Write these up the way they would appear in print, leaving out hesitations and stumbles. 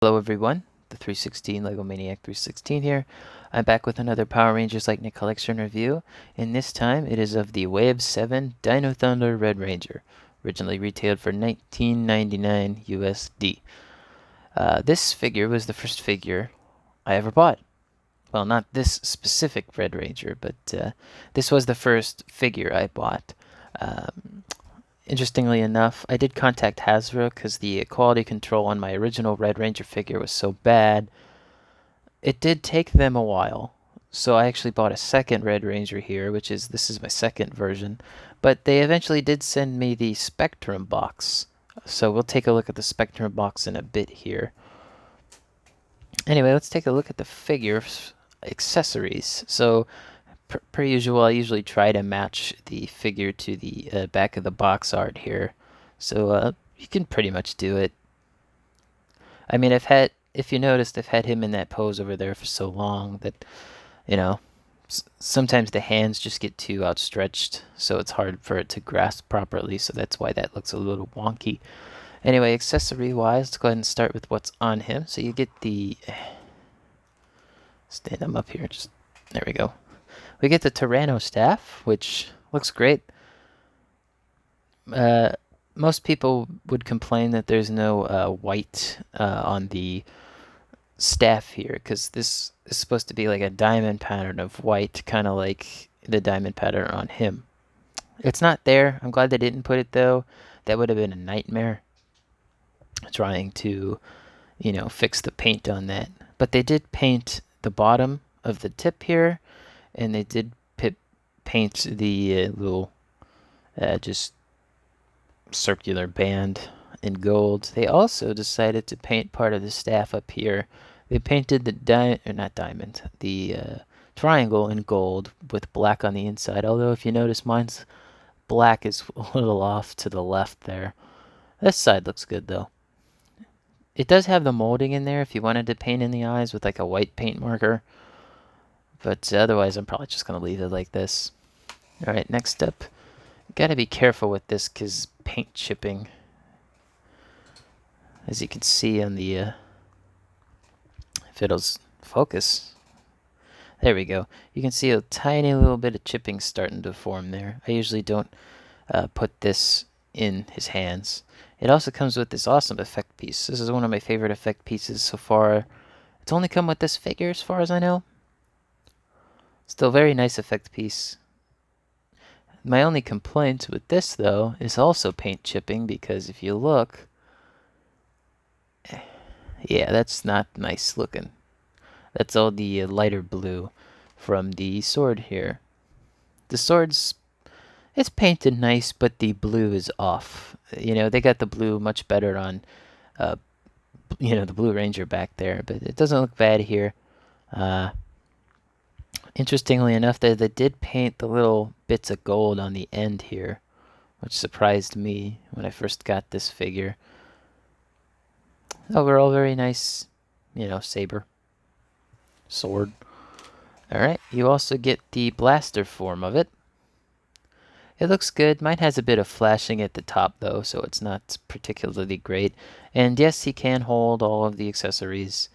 Hello everyone, the 316 LEGO Maniac 316 here. I'm back with another Power Rangers Lightning Collection review, and this time it is of the Wave 7 Dino Thunder Red Ranger, originally retailed for $19.99 USD. This figure was the first figure I ever bought. Well, not this specific Red Ranger, but this was the first figure I bought. Um, Interestingly enough, I did contact Hasbro because the quality control on my original Red Ranger figure was so bad. It did take them a while, so I actually bought a second Red Ranger here, this is my second version. But they eventually did send me the Spectrum box, so we'll take a look at the Spectrum box in a bit here. Anyway, let's take a look at the figure's accessories. So per usual, I usually try to match the figure to the back of the box art here. So you can pretty much do it. I mean, if you noticed, I've had him in that pose over there for so long that, you know, sometimes the hands just get too outstretched, so it's hard for it to grasp properly, so that's why that looks a little wonky. Anyway, accessory-wise, let's go ahead and start with what's on him. So you get the... Stand him up here, there we go. We get the Tyranno staff, which looks great. Most people would complain that there's no white on the staff here, because this is supposed to be like a diamond pattern of white, kind of like the diamond pattern on him. It's not there. I'm glad they didn't put it, though. That would have been a nightmare trying to, fix the paint on that. But they did paint the bottom of the tip here, and they did paint the little just circular band in gold. They also decided to paint part of the staff up here. They painted the triangle in gold with black on the inside. Although if you notice, mine's black is a little off to the left there. This side looks good though. It does have the molding in there if you wanted to paint in the eyes with like a white paint marker. But otherwise, I'm probably just going to leave it like this. Alright, next up. Gotta be careful with this because paint chipping. As you can see on the, if it'll focus. There we go. You can see a tiny little bit of chipping starting to form there. I usually don't put this in his hands. It also comes with this awesome effect piece. This is one of my favorite effect pieces so far. It's only come with this figure as far as I know. Still very nice effect piece. My only complaint with this, though, is also paint chipping, because if you look, yeah, that's not nice looking. That's all the lighter blue from the sword here. The sword's, it's painted nice, but the blue is off. They got the blue much better on, the Blue Ranger back there, but it doesn't look bad here. Interestingly enough, they did paint the little bits of gold on the end here, which surprised me when I first got this figure. Overall, very nice, saber, sword. Alright, you also get the blaster form of it. It looks good. Mine has a bit of flashing at the top, though, so it's not particularly great. And yes, he can hold all of the accessories.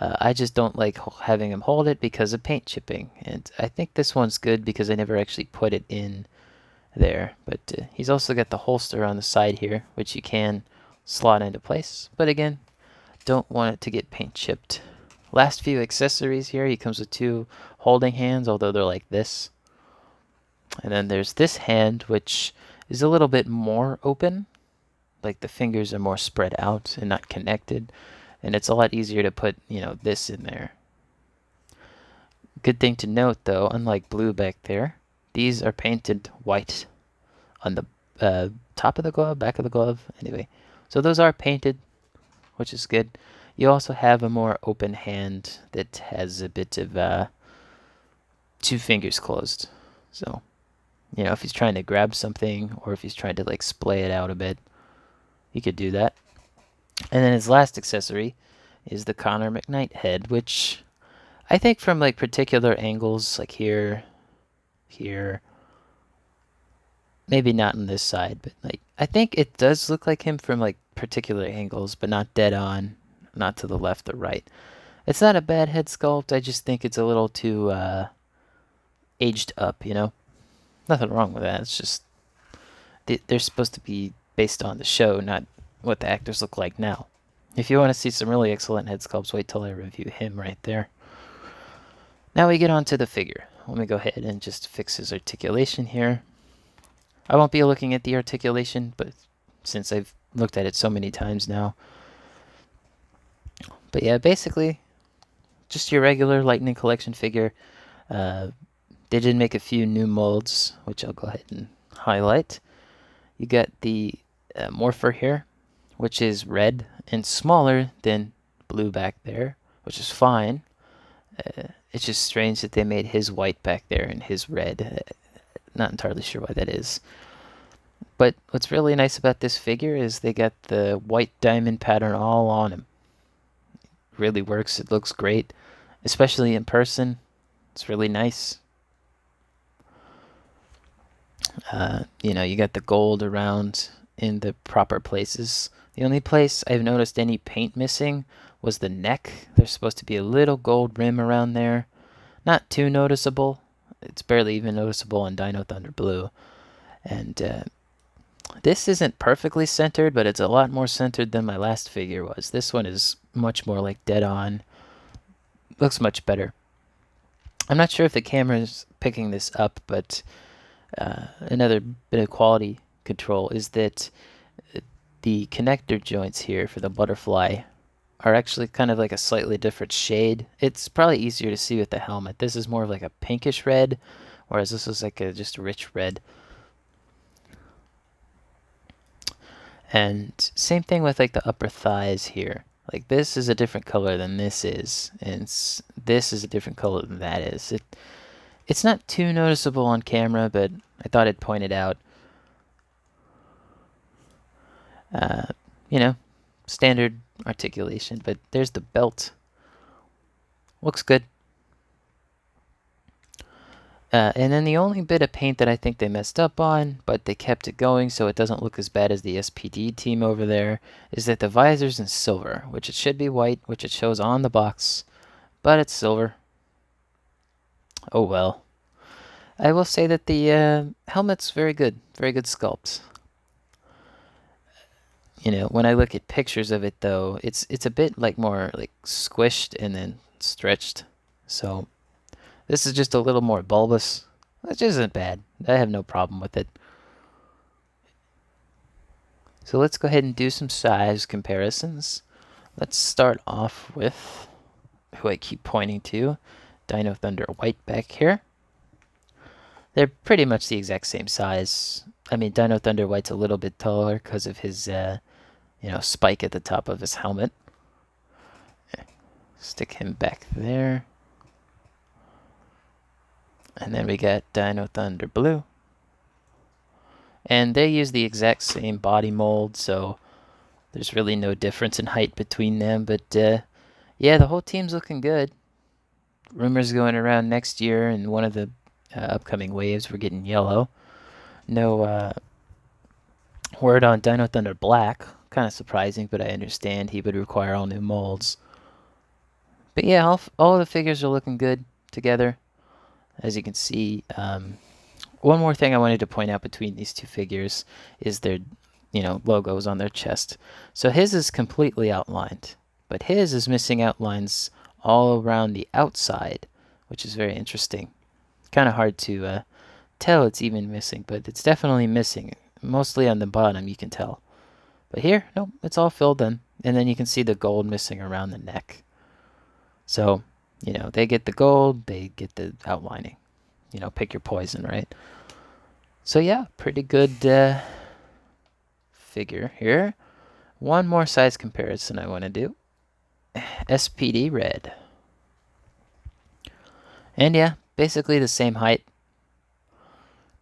I just don't like having him hold it because of paint chipping. And I think this one's good because I never actually put it in there. But he's also got the holster on the side here, which you can slot into place. But again, don't want it to get paint chipped. Last few accessories here, he comes with two holding hands, although they're like this. And then there's this hand, which is a little bit more open. Like the fingers are more spread out and not connected. And it's a lot easier to put, this in there. Good thing to note, though, unlike blue back there, these are painted white on the top of the glove, back of the glove. Anyway, so those are painted, which is good. You also have a more open hand that has a bit of two fingers closed. So, if he's trying to grab something or if he's trying to like splay it out a bit, he could do that. And then his last accessory is the Connor McKnight head, which I think from like particular angles, like here, maybe not on this side, but like I think it does look like him from like particular angles, but not dead on. not to the left or right. It's not a bad head sculpt. I just think it's a little too aged up, you know? Nothing wrong with that. It's just they're supposed to be based on the show, not what the actors look like now. If you want to see some really excellent head sculpts, wait till I review him right there. Now we get on to the figure. Let me go ahead and just fix his articulation here. I won't be looking at the articulation, but since I've looked at it so many times now. But yeah, basically, just your regular Lightning Collection figure. They did make a few new molds, which I'll go ahead and highlight. You got the Morpher here, which is red and smaller than blue back there, which is fine. It's just strange that they made his white back there and his red. Not entirely sure why that is. But what's really nice about this figure is they got the white diamond pattern all on him. It really works. It looks great, especially in person. It's really nice. You know, you got the gold around in the proper places. The only place I've noticed any paint missing was the neck. There's supposed to be a little gold rim around there. Not too noticeable. It's barely even noticeable on Dino Thunder Blue. And this isn't perfectly centered, but it's a lot more centered than my last figure was. This one is much more like dead on. Looks much better. I'm not sure if the camera's picking this up, but another bit of quality control is that the connector joints here for the butterfly are actually kind of like a slightly different shade. It's probably easier to see with the helmet. This is more of like a pinkish red, whereas this is like a just rich red. And same thing with like the upper thighs here. Like this is a different color than this is, and this is a different color than that is. It's not too noticeable on camera, but I thought I'd point it out. You know, standard articulation, but there's the belt. Looks good. And then the only bit of paint that I think they messed up on, but they kept it going so it doesn't look as bad as the SPD team over there, is that the visor's in silver, which it should be white, which it shows on the box, but it's silver. Oh well. I will say that the helmet's very good sculpt. You know, when I look at pictures of it though, it's a bit like more like squished and then stretched. So this is just a little more bulbous, which isn't bad. I have no problem with it. So let's go ahead and do some size comparisons. Let's start off with who I keep pointing to, Dino Thunder White back here. They're pretty much the exact same size. I mean, Dino Thunder White's a little bit taller because of his, you know, spike at the top of his helmet. Stick him back there. And then we got Dino Thunder Blue. And they use the exact same body mold, so there's really no difference in height between them. But yeah, the whole team's looking good. Rumors going around next year, and one of the upcoming waves we're getting yellow. No word on Dino Thunder Black. Kind of surprising, but I understand he would require all new molds. But yeah, all the figures are looking good together. As you can see, one more thing I wanted to point out between these two figures is their, you know, logos on their chest. So his is completely outlined, but his is missing outlines all around the outside, which is very interesting. Kind of hard to tell it's even missing, but it's definitely missing. Mostly on the bottom, you can tell. But here, nope, it's all filled in. And then you can see the gold missing around the neck. So, you know, they get the gold, they get the outlining. You know, pick your poison, right? So yeah, pretty good figure here. One more size comparison I want to do. SPD Red. And yeah, basically the same height.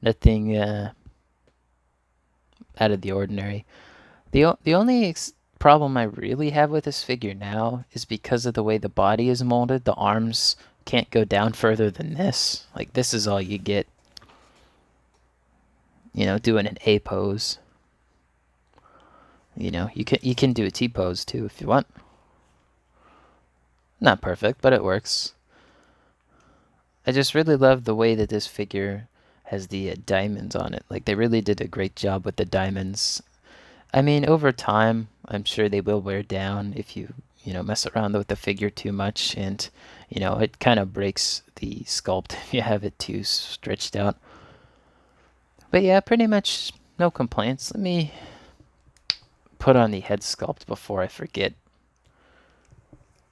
Nothing out of the ordinary. The only problem I really have with this figure now is because of the way the body is molded. The arms can't go down further than this. Like, this is all you get. You know, doing an A pose. You know, you can do a T pose too if you want. Not perfect, but it works. I just really love the way that this figure has the diamonds on it. Like, they really did a great job with the diamonds. I mean, over time, I'm sure they will wear down if you mess around with the figure too much, and, it kind of breaks the sculpt if you have it too stretched out. But yeah, pretty much no complaints. Let me put on the head sculpt before I forget.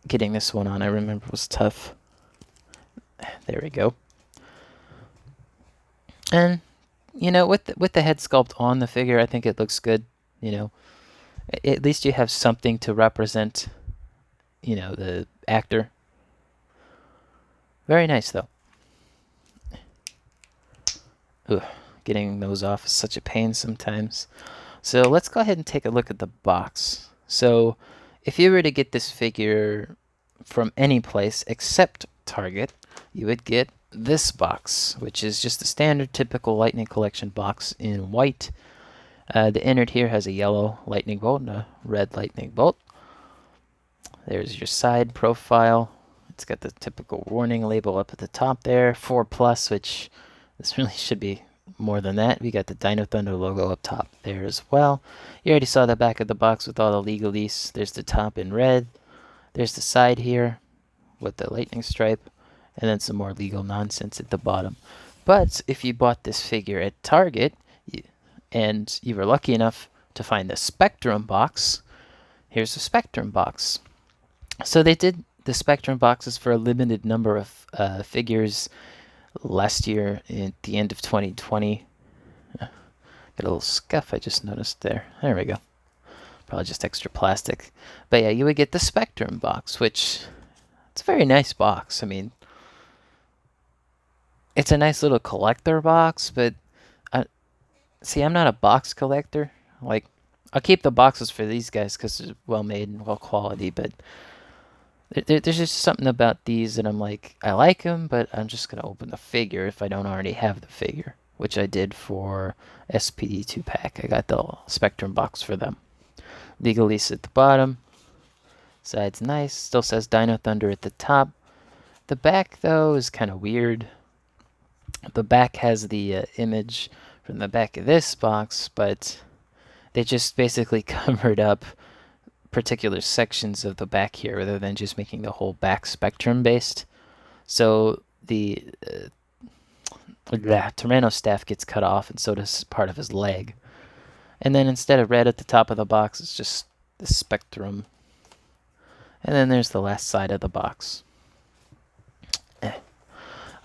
Getting this one on, I remember, was tough. There we go. And, with the head sculpt on the figure, I think it looks good. At least you have something to represent, the actor. Very nice, though. Ugh, getting those off is such a pain sometimes. So let's go ahead and take a look at the box. So if you were to get this figure from any place except Target, you would get this box, which is just the standard typical Lightning Collection box in white. The innard here has a yellow lightning bolt and a red lightning bolt. There's your side profile. It's got the typical warning label up at the top there, 4+, which this really should be more than that. We got the Dino Thunder logo up top there as well. You already saw the back of the box with all the legalese. There's the top in red. There's the side here with the lightning stripe, and then some more legal nonsense at the bottom. But if you bought this figure at Target, and you were lucky enough to find the Spectrum box, here's the Spectrum box. So they did the Spectrum boxes for a limited number of figures last year at the end of 2020. Got a little scuff I just noticed there. There we go. Probably just extra plastic. But yeah, you would get the Spectrum box, which it's a very nice box. I mean, it's a nice little collector box, but see, I'm not a box collector. Like, I'll keep the boxes for these guys because they're well made and well quality, but there's just something about these that I'm like, I like them, but I'm just going to open the figure if I don't already have the figure, which I did for SPD 2-pack. I got the Spectrum box for them. Legalese at the bottom. Side's nice. Still says Dino Thunder at the top. The back, though, is kind of weird. The back has the image from the back of this box, but they just basically covered up particular sections of the back here rather than just making the whole back Spectrum based. So the Tyranno's staff gets cut off, and so does part of his leg. And then instead of red at the top of the box, it's just the Spectrum. And then there's the last side of the box.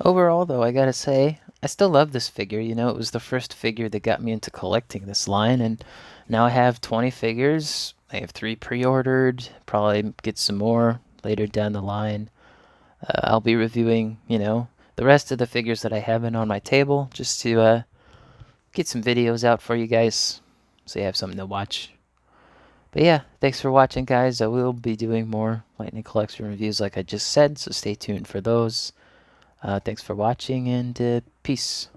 Overall, though, I gotta say, I still love this figure. It was the first figure that got me into collecting this line, and now I have 20 figures. I have 3 pre-ordered. Probably get some more later down the line. I'll be reviewing, the rest of the figures that I haven't on my table, just to get some videos out for you guys, so you have something to watch. But yeah, thanks for watching, guys. I will be doing more Lightning Collection reviews like I just said, so stay tuned for those. Thanks for watching, and peace.